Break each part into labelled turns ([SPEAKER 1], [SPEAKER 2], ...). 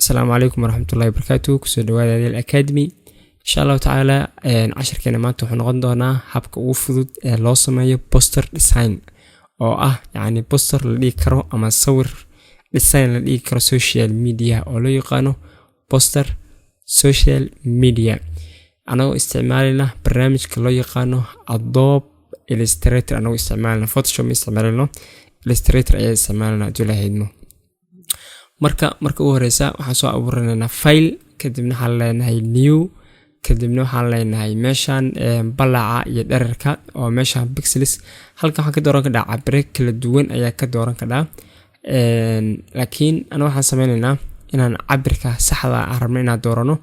[SPEAKER 1] السلام عليكم ورحمة الله وبركاته. كسو دواada Adeel Academy insha Allah taala casharkeena maanta wuxuu noqon doonaa habka ugu fudud ee loo sameeyo poster design oo ah yani poster la dhigi karo ama sawir design la dhigi karo social media oo loo yaqaano poster social media anagoo isticmaalina barnaamijka loo yaqaano Adobe Illustrator anagoo isticmaalina Photoshop isticmaalina Illustrator ayaa isticmaalina julaheedno marka ugu horeysa waxaan soo abuuranaynaa file kadibna waxaan leenahay new kadibna waxaan leenahay meeshan balaca iyo dhererka oo meeshan pixels halka waxaan ka dooran karaa cabire kala duwan ayaa ka dooran karaa laakiin ana waxaan sameynaynaa inaan cabirka saxda ah rabno inaan doorano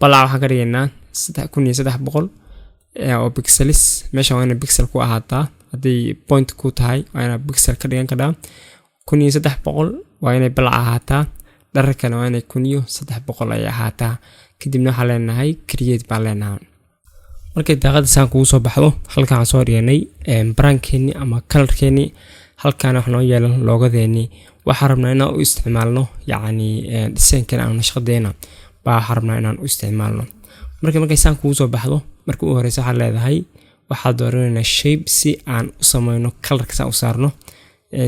[SPEAKER 1] balaca waxaan ka dhigaynaa 3300 oo pixels meeshan waa in pixel ku ahaataa hadii point ku tahay waa in pixel ka dhigan karaa 1300 waa inay balac ahaataa dharkana waa inay 1300 ay ahaataa kadibna waxaan leenahay create baan leenahay markay daaqada saan kugu soo baxdo halka aan soo dhiganay brandkeeni ama colorkeeni halkaan wax noo yeelan loogadeeni waxaan rabnaa inaan u isticmaalno yani design-kan ama naqshadeena baa rabnaa inaan u isticmaalno markay saan kugu soo baxdo markii ugu horeysa waxaan leedahay waxaan dooranayna shape si aan u sameeyno colorka sa u saarno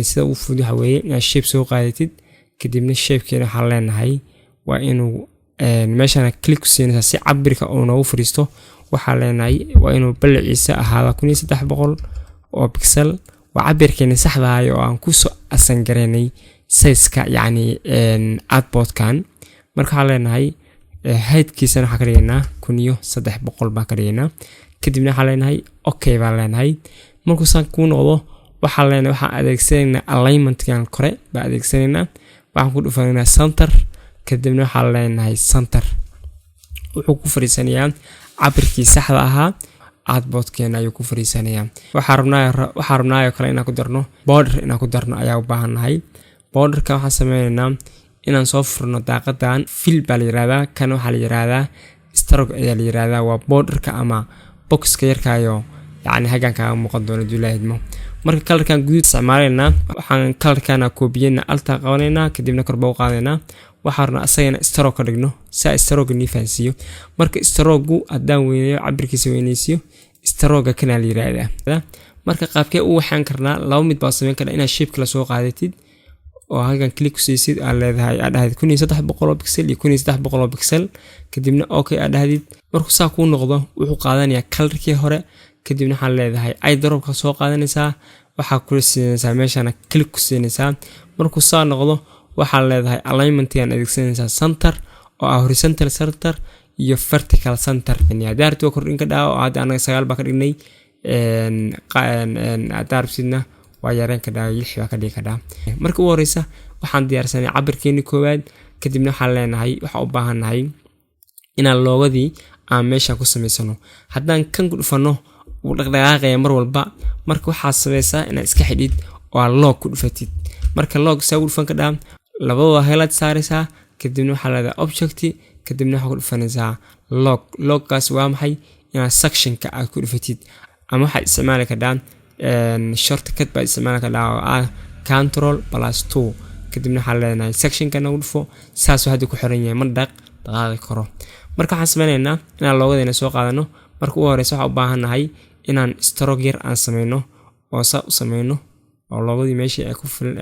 [SPEAKER 1] sida uu fudud waxa weeye inaad shape soo qaadatid kadibna shape-keena waxaan leenahay waa inuu meeshana click ku siinaysaa si cabirka uu noogu fariisto waxaan leenahay waa inuu balaciisa ahaada 1300 oo pixel waa cabirkeena saxda ah oo aan ku soo asan gareynay size-ka yani artboard-kan marka waxaan leenahay height-kiisana waxaan ka dhigaynaa 1300 baan ka dhigaynaa kadibna waxaan leenahay okay baan leenahay markuu saan ku noqdo waxaan adeegsanaynaa alignment-kan kore baa adeegsanaynaa waxaan ku dhufanaynaa center kadibna waxaan leenahay center wuxuu ku fariisanayaa cabirkii saxda ahaa artboard-keena ayuu ku fariisanayaa waxaan rabnaa kale inaan ku darno border inaan ku darno ayaa u baahanahay borderka waxaan sameynaynaa inaan soo furno daaqadan fill baa la yiraahdaa kana waxaa la yiraahdaa stroke ayaa la yiraahdaa waa borderka ama boxka yarkaayo yani hagan ka muuqan doona julaheedmo marka colorkan guud isticmaalayna waxaan colorkana koobiyayna alta qabanayna kadibna kor baa u qaadaynaa waxaana asagana stroke ka dhigno si stroke ni faansiyo marka stroke hadaan weynayo cabirkiisa weynaysiyo stroke kana la yiraahdaa marka qaabkee uu waxaan karnaa laba mid baa sameyn kara inaad shape kala soo qaadatid oo halkan click ku siisid aad leedahay aad dhahdid 1300 pixel iyo 1300 pixel kadibna okay aad dhahdid markuu saa ku noqdo wuxuu qaadanayaa colorkii hore kadibna waxaan leedahay ay darabka soo qaadanaysaa waxa ku siinaysaa meeshana click ku siinaysaa markuu saa noqdo waxaan leedahay alignment-kan adeegsanaysaa center oo ah horizontal center iyo vertical center yani daarto kordhin ka dhaao aad anaga 9 ba ka dhignay daarsidna waa yareen ka dhaao 6 ba ka dhigi ka dhaa marka ugu horeysa waxaan diyaarsanay cabirkeeni koowaad kadibna waxaan leenahay waxa u baahanahay inaan loogadii aan meesha ku sameysano haddaan kan ku dhufano uu dhaqdhaqaaqaya mar walba marka waxaa sameeysaa inaad iska xidhid oo log ku dhufatid marka log saa u dhufan ka dhaa labadooda highlight saaraysaa kadibna waxaa leedahay object kadibna waxaa ku dhufanaysaa logkaas waa maxay inaad section-ka aad ku dhufatid ama waxaad isticmaali kartaa shortcut baa isticmaali kartaa oo ah Ctrl+2 kadibna waxaa leenahay section-ka nagu dhufo saas hadda ku xiran yahay ma dhaqaaqi karo marka waxaan sameynaynaa inaan loogadeena soo qaadano marka ugu horeysa waxaan u baahanahay inaan stroke yar aan sameyno oo saa u sameyno oo loogadii meeshii ay ku filan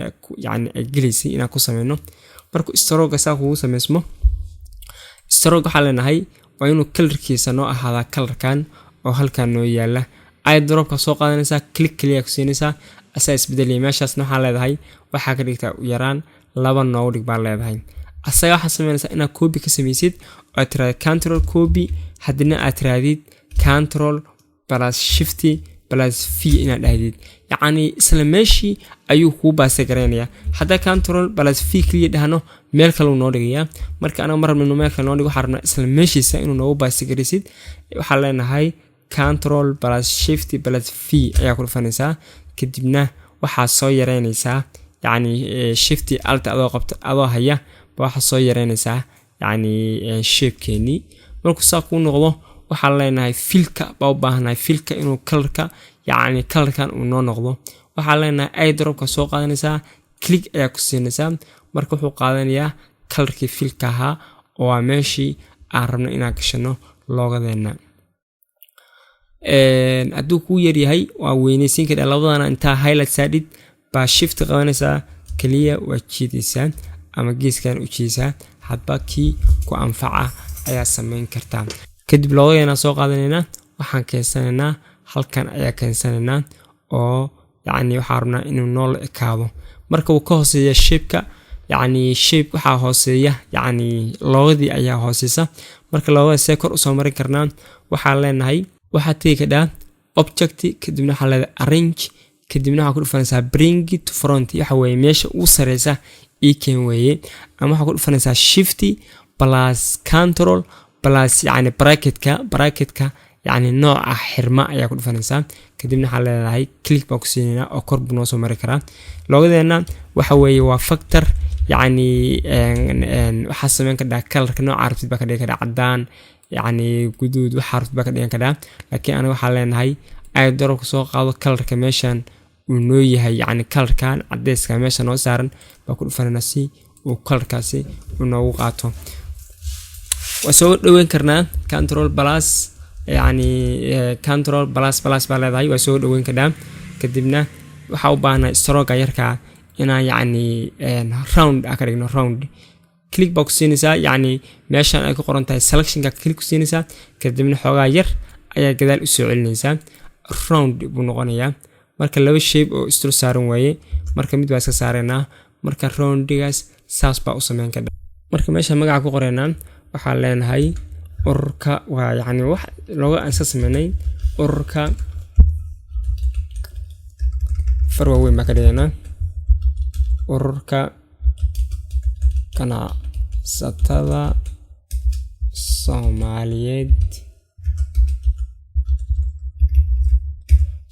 [SPEAKER 1] yani ay gelaysay inaan ku sameyno marka stroke saa kugu sameysmo stroke waxaa leenahay waa inuu colorkiisa noo ahaada colorkan oo halkan noo yaala ay dropka soo qaadanaysaa click kaliya ku siinaysaa asaa isbedelay meeshaasna waxaa leedahay waxaa ka dhigtaa u yaraan 2 noogu dhig baa leedahay asaga waxaa sameynaysaa inaad copy ka sameysid oo tiraahdo control copy hadina aad tirahdid Ctrl+Shift+V inaad dhahdid yani isla meeshii ayuu kuu baasay gareynayaa hadda Ctrl+V kaliya dhahno meel kale uu noo dhigayaa marka anaga marabno meel kale noo dhigo waxaan rabnaa isla meeshiisa inuu noogu baasay gareysid waxaan leenahay Ctrl+Shift+V ayaa ku dhufanaysaa kadibna waxaa soo yareynaysaa yani Shift Alt adoo qabto adoo haya waxa soo yareynaysaa yani shape-keeni markuu saa ku noqdo waxaan leenahay filka baa u baahanahay filka inuu colorka yani colorkan uu noo noqdo waxaan leenahay ay darabka soo qaadanaysaa click ayaa ku siinaysaa marka wuxuu qaadanayaa colorkii filka ahaa oo meeshii aan rabno inaan gashano loogadeena hadduu ku yar yahay waa weynaysiin karaa labadana inta highlight saadid ba shift qabanaysaa kaliya waa jiidaysaa ama geeskan u jiidaysaa hadba kii ku anfaca ayaa sameyn kartaa kadib loogadeena soo qaadanayna waxaan keensanaynaa halkan ayaa keensanaynaa oo yani waxaan rabnaa inuu nool ekaado marka uu ka hooseeyo shape-ka yani shape waxa hooseeya yani loogadii ayaa hooseysa marka loogada see kor u soo marin karnaa waxaan leenahay waxa tagi kadhaa object kadibna waxa leedahay arrange kadibna waxa ku dhufanaysaa bring it to front waxa weeye meesha uu sareysa icon weeye ama waxa ku dhufanaysaa shift plus control plus yani bracketka yani nooca xirma ayaa ku dhufanaysaa kadibna waxa leedahay click box siinayna oo kor buu noo soo mari karaa loogadeena waxa weeye waa factor يعني waxa sameyn ka dhaa colorka nooca arabtid ba ka dhigay kada cadaan yani guduud waxa arabtid ba ka dhigay kada laakiin aniga waxa leenahay ay darabka soo qaado colorka meeshan uu noo yahay yani colorkan cadeyska meesha noo saaran ba ku dhufanayna si uu colorkaasi uu noogu qaato waa soo dhaweyn karnaa control plus yani control plus ba leedahay waa soo dhaweyn kadaa kadibna waxa u baahnaa stroke yarka ina yani round akarigno round click box siinaysa yani meeshan ay ku qoran tahay selection ka click siinaysa kadibna xogaa yar ayaa gadaal u soo celinaysa round buu noqonayaa marka laba shape oo isla saaran waaye marka mid waa iska saareenaa marka roundigaas saas baa u sameyn karaa marka meesha magaca ku qoreenaa waxa leenahay ururka waa yani wax looga ansa sameynay ururka farwa weyn ma ka dhigana ururka ganacsatada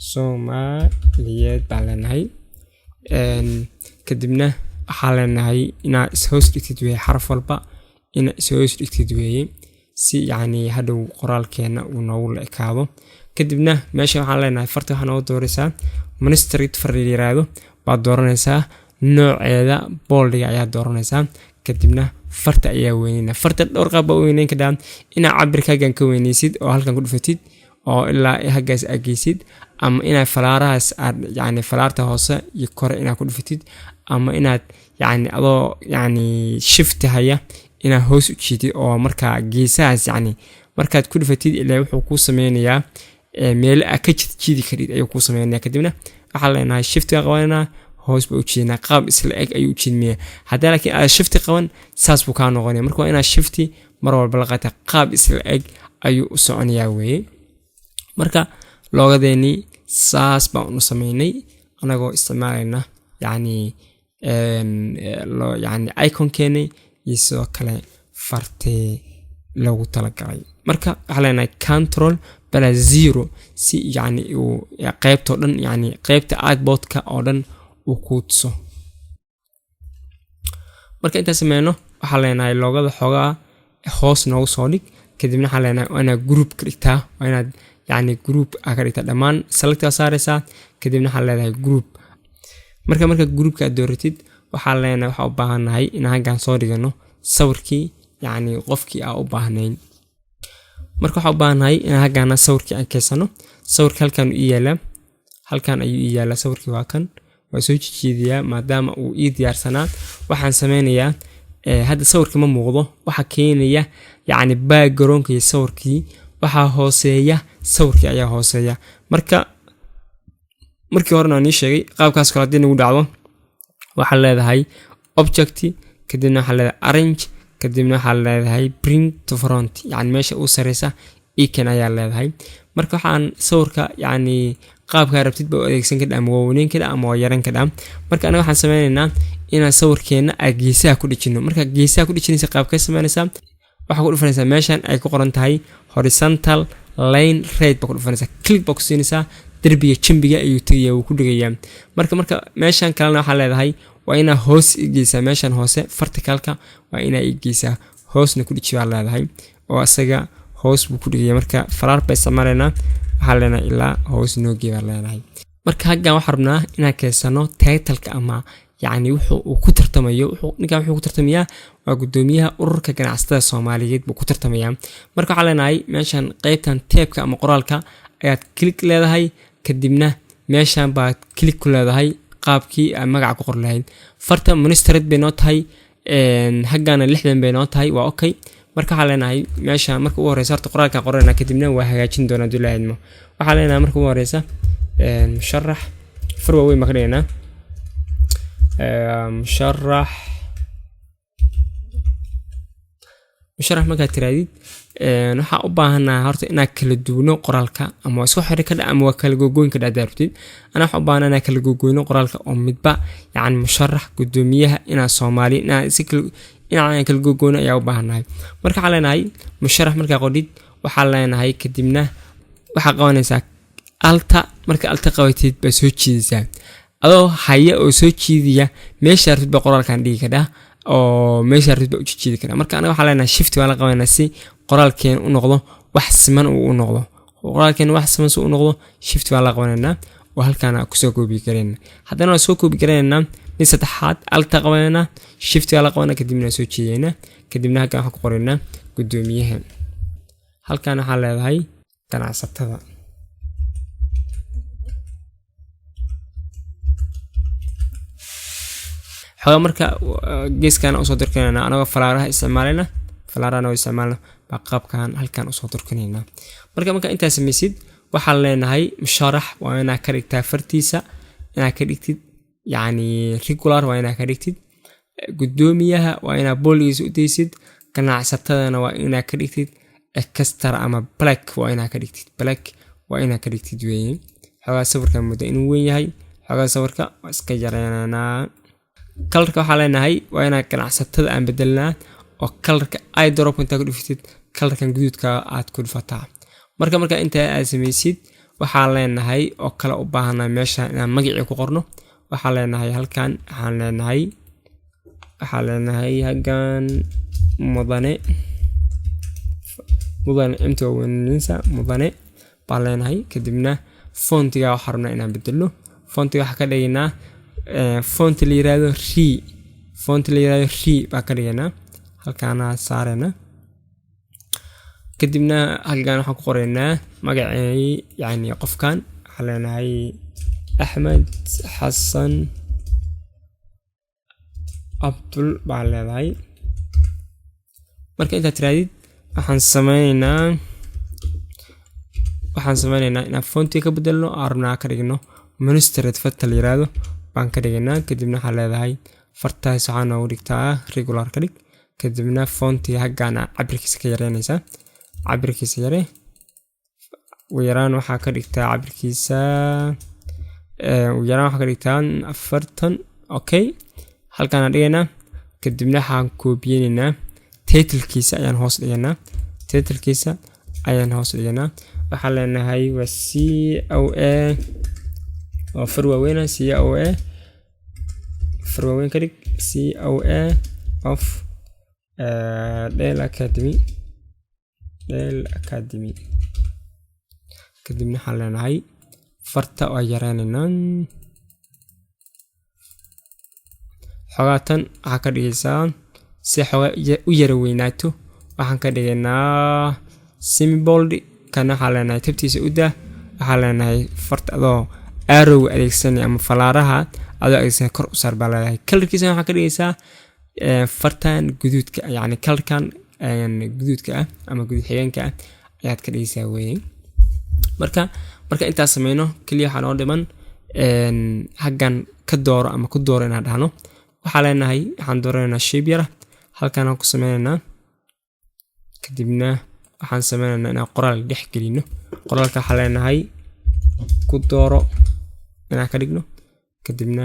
[SPEAKER 1] Soomaaliyeed baan leenahay kadibna waxaa leenahay inaa is-hoos dhigtid weeye xaraf walba inaa is-hoos dhigtid weeye si yani hadhow qoraalkeena uu noogu la ekaado kadibna meesha waxaan leenahay farta waxaa noogu dooraysaa ministry farri yiraahdo baad dooranaysaa nooceeda booldiga ayaa dooranaysaa kadibna farta ayaa weynayna farta dhowr qaab baa weynayn kadaa ina cabirkaagan ka weynaysid oo halkan ku dhufatid oo ilaa hagaas ageysid ama ina falaarahaas yani falaarta hoose iyo kore ina ku dhufatid ama inaad yani adoo yani shift haya ina hoos u jiidid oo marka geesahaas yani markaad ku dhufatid ilaa wuxuu ku sameynayaa meel ka jiidi karid ayuu ku sameynayaa kadibna waxa leenahay shift ka qabanayna hoos buu jiidnaa qaab isla eg ayuu jiidmiyaa haddii laakiin aad shift qaban saas buu ka noqonaya marka waa ina shift mar walba la qaata qaab isla eg ayuu u soconayaa weeye marka loogadeeni saas baan u sameynay anagoo isticmaalayna yani icon keeni iyo sidoo kale fartee loogu talagalay marka waxa leenahay control bala 0 si yani uu qaybto dhan yani qaybta artboardka oo dhan uu ku tuso marka inta sameeyno waxa leenahay loogada xogaa hoos noogu soo dhig kadibna waxa leenahay ana group ka dhigtaa waa inaad yani group ka dhigtaa dhamaan select saaraysa kadibna waxa leedahay group marka groupka aad dooratid waxa leenahay waxa u baahanahay in halkan soo dhigano sawirkii yani qofkii aan u baahnayn marka waxa u baahanahay in halkan sawirkii aan keensano sawirka halkan u yaala halkan ayuu yaala sawirkii waa kan waa soo jiidiyaa maadaama uu diyaarsanaa waxaan sameynayaa hadda sawirka ma muuqdo waxa keenaya yani background-ka iyo sawirkii waxa hooseeya sawirkii ayaa hooseeya markii hore aan sheegay qaabkaas kala hadii nagu dhacdo waxa leedahay object kadibna waxa leedahay arrange kadibna waxa leedahay bring to front yani meesha uu sareysa icon ayaa leedahay marka waxaan sawirka yani qaabka rabtid baa adeegsan kada ama weynayn kada ama yaran kada marka anaga waxaan sameynaynaa inaan sawirkeena geesaha ku dhijino marka geesaha ku dhijinaysa qaabka sameynaysa waxa ku dhufanaysaa meeshan ay ku qoran tahay horizontal line right ba ku dhufanaysaa click box siinaysaa darbiga jimbiga ayuu tagayaa uu ku dhigayaa marka meeshan kalena waxa leedahay waa ina hoos igeysaa meeshan hoose verticalka waa ina igeysaa hoosna ku dhijiyaa leedahay oo asaga hoos buu ku dhigayaa marka falaar bay sameeyna waxa leenahay ilaa hoos noo geeyaa leedahay marka hagan waxa rabnaa inaan keensano title-ka ama يعني wuxuu ku tartamayo ninkan wuxuu ku tartamayaa waa gudoomiyaha ururka ganacsatada Soomaaliyeed buu ku tartamayaa marka waxa leenahay meeshan qaybtan tabka ama qoraalka ayaad click leedahay kadibna meeshan baad click ku leedahay qaabkii aad magaca ku qor lahayd farta ministered bay noo tahay haggana 60 bay noo tahay waa okay marka waxa leenahay meesha marka ugu horeysa horta qoraalka qorana kadibna waa hagaajin doonaa duulahaydmo waxa leenahay marka ugu horeysa musharax farwa way maqnayna musharax marka tiraadid waxa u baahanahay horta inaan kala duwno qoraalka ama isku xiri ka ama waa kala googooyin ka dhaartid ana waxa u baahanahay inaan kala googooyno qoraalka oo midba yani musharax gudoomiyaha inaa Soomaali inaan kala googooyno ayaa u baahanahay marka waxa leenahay musharax marka qodid waxa leenahay kadibna waxa qabanaysaa alta marka alta qabatid ba soo jiidaysaa adoo haya oo soo jiidiya meesha ridba qoraalkan dhigi kada oo meesha ridba u jiidi kada marka anaga waxa leenahay shift wala qabanaa si qoraalkeen u noqdo wax siman u noqdo qoraalkeen wax siman u noqdo shift wala qabanaa oo halkaan ku soo koobi kareen hadana soo koobi kareenna mid saddexaad alta qabanaa shift wala qabanaa kadibna soo jiidayna kadibna halkaan waxa ku qoranaa gudoomiyaha halkaan waxa leedahay ganacsatada xogaa marka geeskan u soo dirkanayna anaga falaaraha isticmaalna ba qaabkan halkan u soo dirkanayna marka inta sameeysid waxa leenahay musharax waa inaa ka dhigtaa fartiisa inaa ka dhigtid yani regular waa inaa ka dhigtid gudoomiyaha waa inaa booliis u deysid ganacsatadana waa inaa ka dhigtid extra ama black waa inaa ka dhigtid weeyeen xogaa sawirkan muddo inuu weyn yahay xogaa sawirka iska yareynana kalarka waxa leenahay waa inaa ganacsatada aan bedelnaa oo kalarka ay drop inta ku dhiftid kalarkan guduudka aad ku dhifataa marka inta aad sameeysid waxa leenahay oo kala u baahanaa meesha inaan magaci ku qorno waxa leenahay halkan waxaan leenahay hagan mudane inta weynisa mudane baa leenahay kadibna fontiga waxa rabnaa inaan bedelno fontiga waxa ka dhignaa font la yiraahdo ri baa ka dhiganaa halkaana saarena kadibna halkaan waxa ku qoraynaa magacii yani qofkan waxa leenahay Axmed Xasan Abdul baa leedahay marka inta tiraadid waxaan sameynaynaa inaan fontiga ka bedelno arna ka dhigno ministered fat la yiraahdo baan ka dhiganaa kadibna waxa leedahay fartaas waxaan ugu dhigtaa regular ka dhig kadibna fontiga hagana cabirkiisa ka yareynaysa cabirkiisa yare weeraan waxa ka dhigtaa cabirkiisa weeraan waxa ka dhigtaa 40 okay halkaan dhigana kadibna waxaan koobiyeenaa title-kiisa ayaan hoos dhiganaa waxa leenahay waa COA oo farwaaweena COA farwaaweyn ka dhig COA of Dell Academy kadibna waxaan leenahay farta oo yareynayna xogaatan waxa ka dhigaysaa si xoga u yara weynaato waxaan ka dhigaynaa semi-bold kana waxa leenahay tabtiisa u daa waxa leenahay farta adoo arrow adeegsanay ama falaaraha adoo adeegsanay kor u saar baa leedahay kalarkiisa waxa ka dhigaysaa fartan guduudka yani kalarkan guduudka ah ama guduud xigeenka ah ayaad ka dhigaysaa weeyeen marka intaas sameeyno kaliya waxa noo dhiman hagan ka dooro ama ku dooro inaan dhahno waxa leenahay waxaan dooraynaa shape yara halkaan ku sameeynaa kadibna waxaan sameeynaa inaan qoraal dhex gelino qoraalka waxa leenahay ku dooro inaan ka dhigno kadibna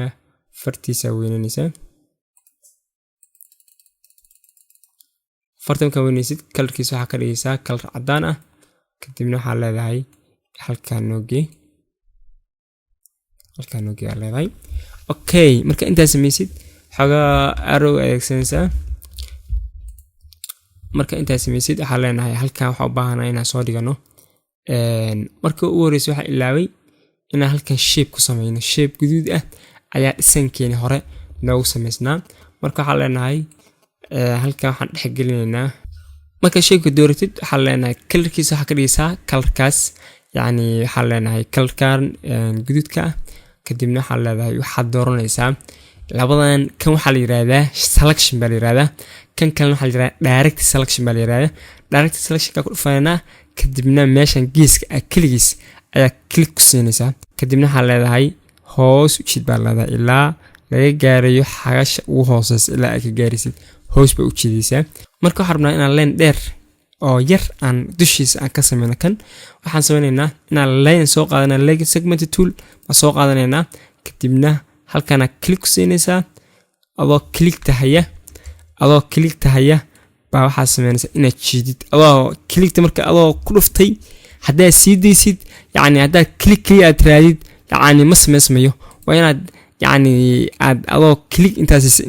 [SPEAKER 1] fartiisa weynanaysa fartan ka weynaysid kalarkiisa waxa ka dhigaysaa kalar cadaan ah kadibna waxa leedahay halkaan noogee leedahay okay marka inta sameeysid xoga arrow adeegsanaysaa marka inta sameeysid waxa leenahay halkaan waxa u baahanaa inaan soo dhigano marka ugu horeysa waxa ilaaway inaan halkaan shape ku sameeyno shape guduud ah ayaa dhisankeena hore noogu samaysnaa marka waxaan leenahay halkan waxaan dhex gelinaynaa marka shayga dooratid waxaan leenahay colorkiisa waxa ka dhigaysaa colorkaas yani waxaan leenahay colorkan guduudka kadibna waxaan leedahay waxaad dooranaysaa labadan kan waxaa la yiraahdaa selection baa la yiraahdaa kan kalena waxaa la yiraahdaa direct selection baa la yiraahdaa direct selection ka ku dhufanayna kadibna meeshan geeska kaligiis ayaa click ku siinaysaa kadibna waxaa leedahay hoos u jid baa leedahay ilaa laga gaarayo xagasha ugu hooseysa ilaa ay ka gaarisid hoos ba u jidaysaa marka waxaan rabnaa inaan leen dheer oo yar aan dushiisa aan ka sameeyno kan waxaan sameynaynaa inaan line soo qaadana leg segment tool ma soo qaadanaynaa kadibna halkana click ku siinaysaa adoo click tahaya baa waxa sameynaysaa inaad jiidid adoo click marka adoo ku dhuftay hadaa sii deysid yani hadaa click aad raadid yani ma sameysmayo waa inaad yani aad adoo click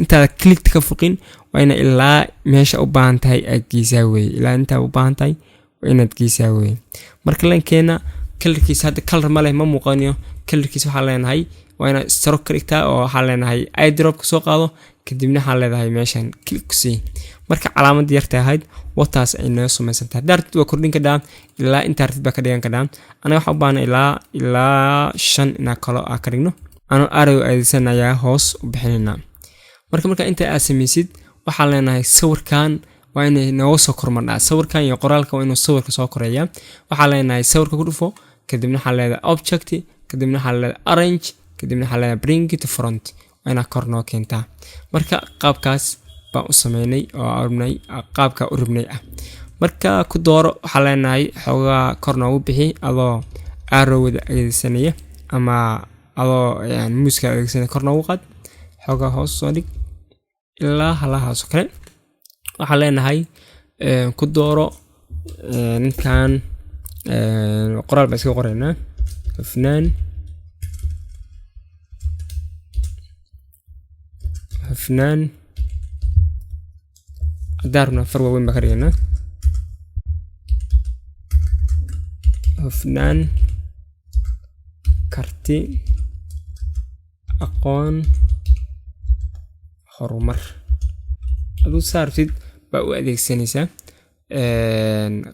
[SPEAKER 1] intaad click ka fuqin waa ina ilaa meesha u baahan tahay aad geesaa weey ilaa inta u baahan tahay waa inaad geesaa weey marka lankeena colorkiisa hada color ma leh ma muuqanayo colorkiisa waxa leenahay waa ina stroke ka dhigtaa oo waxa leenahay eyedrop ka soo qaado kadibna waxa leedahay meeshan click ku sii marka calaamad yarta ahayd wataas ay noo samaysantaa darteed waa kordhin kadhaa ilaa inta artid ba ka dhigan kadhaa anaga waxa u baahan ilaa 5 ina kala ka dhigno ano arrow adeegsanaya hoos u bixinayna marka inta aad samaysid waxa leenahay sawirkan waa inay noo soo kormadhaa sawirkan iyo qoraalka waa inuu sawirka soo koreeya waxa leenahay sawirka ku dhufo kadibna waxa leedahay object kadibna waxa leedahay arrange kadibna waxa leedahay bring it to front ina kor noo keentaa marka qaabkaas baan u sameynay oo arnay qaabka u ribnay marka ku dooro waxa leenahay xogaa kor noogu bixi adoo arrowda adeegsanaya ama adoo yani muuska adeegsanaya kor noogu qaad xogaa hoos soo dhig ilaa halahaas kale waxa leenahay ku dooro ninkan qoraal baa iska qoraynaa hufnaan daarna farwa weyn baa ka dhiganaa hufnaan karti aqoon horumar aduu saartid baa u adeegsanaysaa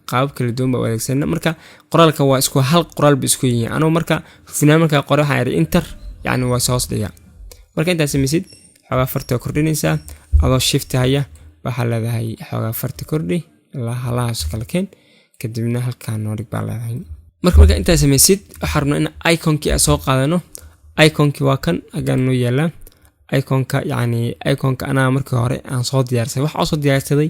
[SPEAKER 1] qaab kala duwan baa u adeegsanaysaa marka qoraalka waa isku hal qoraal ba isku yihiin anoo marka hufnaan marka qoro waxaan yiri enter yani waa soo dhiga marka inta samaysid xogaa farta kordhinaysaa adoo shift haya waxa leedahay xogaa farta kordhi ilaa halahaas kala keen kadibna halkaan noo dhig baa leedahay marka inta samaysid waxa rabnaa in icon-kii soo qaadano icon-kii waa kan agaan noo yaala icon-ka yani icon-ka ana markii hore aan soo diyaarsaday waxa soo diyaarsaday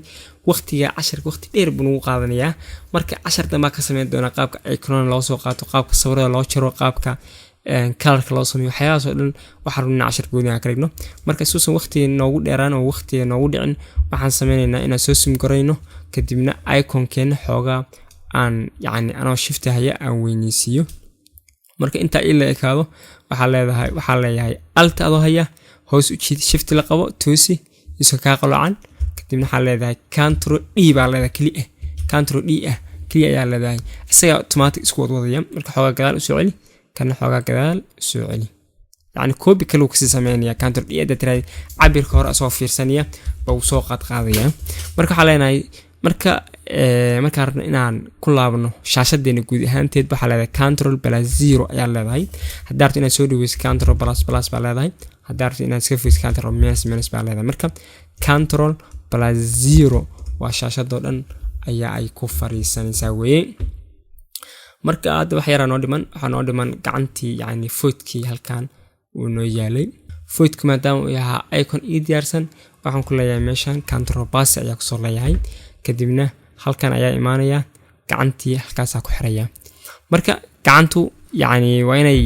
[SPEAKER 1] waqtiga casharka waqti dheer buu ugu qaadanayaa marka casharka ma ka sameyn doona qaabka icon loo soo qaato qaabka sawirada loo jiro qaabka colorka loo sameeyo waxyaabo dhan waxa rabnaa cashar gooni ah ka dhigno marka suusan waqti noogu dheeraan oo waqti noogu dhicin waxaan sameynaynaa inaan soo sim gareyno kadibna icon-keena xoogaa aan yani anoo shift haya aan weynisiyo marka inta ila ekaado waxa leeyahay alt adoo haya hoos u jiid shift la qabo toosi iso ka qalocan kadibna waxa leedahay control d baa leedahay control d kaliya ayaa leedahay isaga automatic isku wadaya marka xoogaa gadaal u soo celi kana xoogaa gadaal soo celi yani copy kale ku sameeynaya control d da tiray cabirka hore soo fiirsanaya baa uu soo qaadaya marka waxa leenahay marka rabna inaan ku laabno shaashadeena guud ahaanteed waxa leedahay control plus 0 ayaa leedahay hadaa rabto inaad soo dhaweyso control plus baa leedahay hadaa rabto inaad iska fiiriso control minus baa leedahay marka control plus 0 waa shaashadoo dhan ayaa ay ku fariisanaysaa weey marka aad wax yar waxa noo dhiman gacantii yani foodkii halkan uu noo yaalay foodku maadaama uu yahay icon diyaarsan waxaan ku leeyahay meeshan control plus ayaa ku soo leeyahay kadibna halkan ayaa imaanaya gacantii halkaas ku xiraya marka gacantu yani waa inay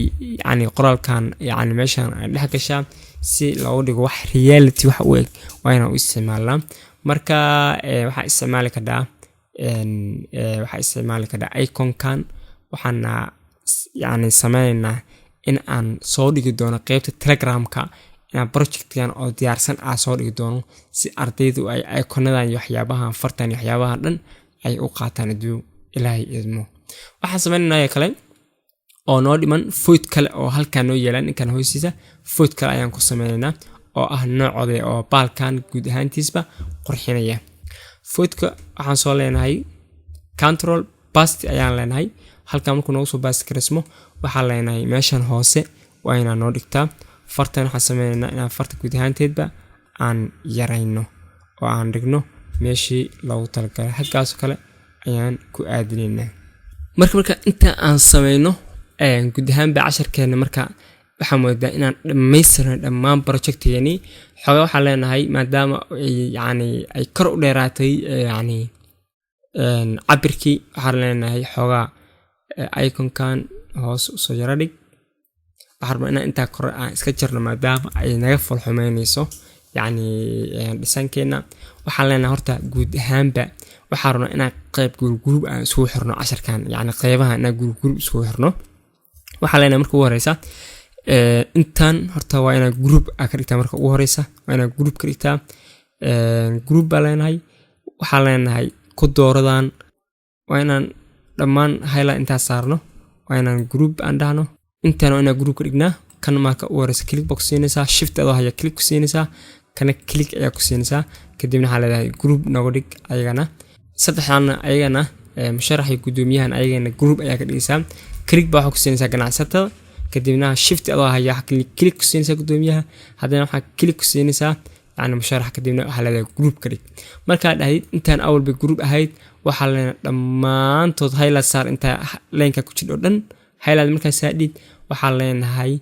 [SPEAKER 1] yani qoraalkan yani meeshan ay dhex gashaa si loo dhigo wax reality wax u eg waa inaan u isticmaalnaa marka waxa isticmaali karaa icon-kan waxaana yani sameeynaa in aan soo dhigi doono qaybta Telegram-ka inaan project-kan oo diyaarsan soo dhigi doono si ardaydu ay icon-nadan iyo waxyaabaha fartan iyo waxyaabaha dhan ay u qaataan aduu Ilaahay idmo waxaan sameeynaa kale oo noo dhiman food kale oo halkaan noo yeelan inkan hoostiisa food kale ayaan ku sameeynaa oo ah noocooda oo baalkan guud ahaantiisba qurxinaya. Foodka waxaan soo leenahay control past ayaan leenahay. halka markuu nagu soo baas karismo waxaan leenahay meeshan hoose waa inaan noo dhigtaa fartan. waxaan sameeynaa inaan farta guud ahaanteedba aan yarayno oo aan dhigno meeshii loogu talagalay. halkaas kale ayaan ku aadinaynaa. marka inta aan sameyno guud ahaanba casharkeena marka waxaan moodaa inaan dhammaystirno dhammaan projectkeeni. xogaa waxaan leenahay maadaama ay kor u dheeraatay cabirkii, waxaan leenahay xogaa iconkan hoos soo yara dhig. waxaan rabnaa inaan intaa kor aan iska jarno maadaama ay naga falxumeynayso dhisankeena. waxaan leenahay horta guud ahaanba waxaan rabnaa inaan qayb group aan isugu xirno casharkan, qaybaha inaan group isugu xirno. waxaan leenahay marka ugu horeysa intaan horta waa inaan group ka dhigtaa. marka ugu horeysa waa inaan group ka dhigtaa. group baa leenahay. waxaan leenahay ku dooradaan waa inaan dhammaan highlight intaa saarno. waa inaan group aan dhahno. intaan waa inaan group ka dhignaa. kan marka ugu horeysa click box siinaysaa, shift adoo haya click ku siinaysaa, kana click ayaa ku siinaysaa. kadibna waxaa leedahay group nooga dhig ayagana. saddexdan ayagana musharaxii gudoomiyahan ayagana group ayaa ka dhigaysaa. click baa waxaa ku siinaysaa ganacsatada. kadibna shift adoo haya click ku siinaysaa gudoomiyaha. haddana waxaa click ku siinaysaa musharax. kadibna waxaa leedahay group ka dhig. markaa dhahdid intaan awalba group ahayd waxaa leenahay dhammaantood highlight saar intaa leenka ku jiro dhan highlight. markaas saadid waxaa leenahay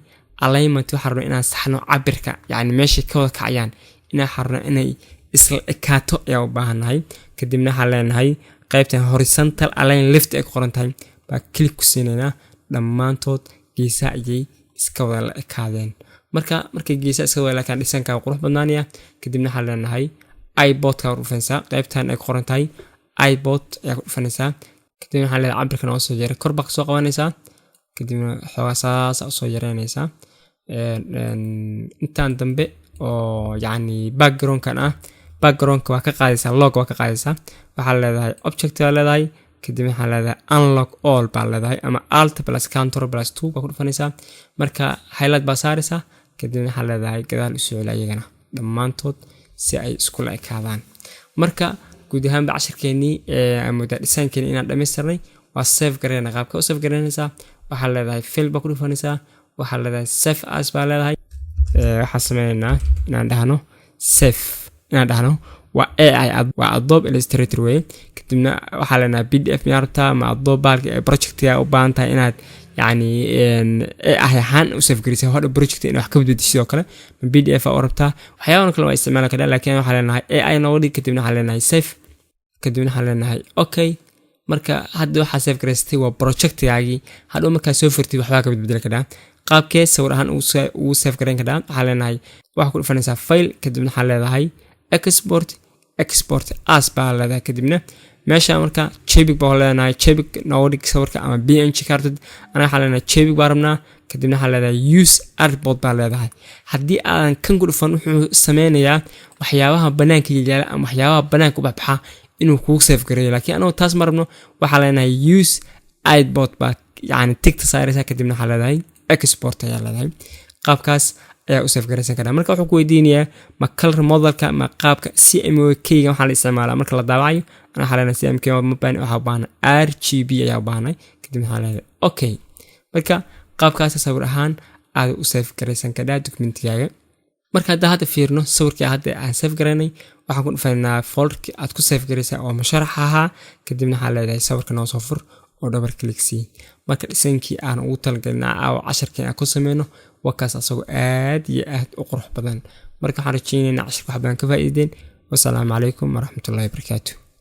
[SPEAKER 1] alignment. waxaa rabnaa inaan saxno cabirka, meeshay ka wada kacayaan inaan xarno inay isla ekaato ayaa u baahannahay. kadibna waxaa leenahay qaybtan horizontal align left ay qoran tahay baa click ku siinaynaa. dhammaantood geesaha ayay iska wada la ekaadeen. markay geesaha iska wada la ekaan dhisanka qurux badnaanaya. kadibna waxaa leenahay iBot ka dhufanaysaa. qaybtan ay qoran tahay iBot ayaa ku dhufanaysaa. kadibna waxaa leedahay cabirkan oo soo yaray kor baa soo qabanaysaa. kadibna xoogaa saas soo yareynaysaa. intaan dambe oo backgroundkan backgroundka waa ka qaadaysaa, log waa ka qaadaysaa. waxaa leedahay object baa leedahay. kadibna waxaa leedahay unlock all baa leedahay ama alt plus control plus 2 baa ku dhufanaysaa. marka highlight baa saaraysaa. kadibna waxaa leedahay gadaal u soo celi ayagana dhammaantood si ay isku la ekaadaan. marka guud ahaan casharkeenii amooda dhisaankeeni inaan dhammaystirnay. waa save gareena. qaabka u save gareynaysaa waxaa leedahay fill baa ku dhufanaysaa. waxaa leedahay save as baa leedahay. waxaan sameynaynaa inaan dhahno save inaan dhahno waa AI waa Adobe Illustrator way. kadibna waxaa leenahay PDF ma rabtaa ama Adobe baalka projectiga u baahan tahay inaad AI ahaan u save gareysay hada project in wax ka bedesho sidoo kale PDF u rabtaa. waxyaabo kale waa isticmaali karaa laakiin waxaa leenahay AI noo dhig. kadibna waxaa leenahay save. kadibna waxaa leenahay okay. marka hadda waxaa save gareystay waa projectigaagii. hadhow markaa soo furtid waxbaa ka bedeli karaa. qaabkee sawir ahaan uu save gareyn karaa waxaa leenahay waxaa ku dhufanaysaa file. kadibna waxaa leedahay export as baa leedahay. kadibna meesha marka JPEG baa leenahay. JPEG nooga dhig sawirka ama PNG kartid. anaga waxaa leenahay JPEG baa rabnaa. kadibna waxaa leedahay use artboard baa leedahay. haddii aadan kan ku dhufan wuxuu sameynayaa waxyaabaha banaanka yaala ama waxyaabaha banaanka u baxbaxa inuu kugu save gareeyo. laakiin anagu taas ma rabno. waxaa leenahay use artboard baa tigta saaraysaa. kadibna waxaa leedahay export ayaa leedahay. qaabkaas ayaa u save gareysan karaa. marka wuxuu ku weydiinayaa ma color modelka ma qaabka CMYK ga waxaa la isticmaalaa marka la daabacayo. ana waxaa leenahay CMYK ma baan waxaa u baahnaa RGB ayaa u baahnay. kadibna waxaa leedahay okay. marka qaabkaas sawir ahaan aad u save gareysan karaa documentigaaga. marka hadda fiirno sawirkii hadda aan save gareynay waxaan ku dhufaynaa folderkii aad ku save gareysay oo musharax ahaa. kadibna waxaa leedahay sawirka noo soo fur oo double click sii. marka dhisankii aan ugu talagalnaa oo casharkeen aan ku sameyno wakaas asagoo aad iyo aad u qurux badan. marka waxaan rajeynaynaa casharka wax badan ka faa'iideen. wassalaamu calaykum waraxmatullaahi wabarakaatuh.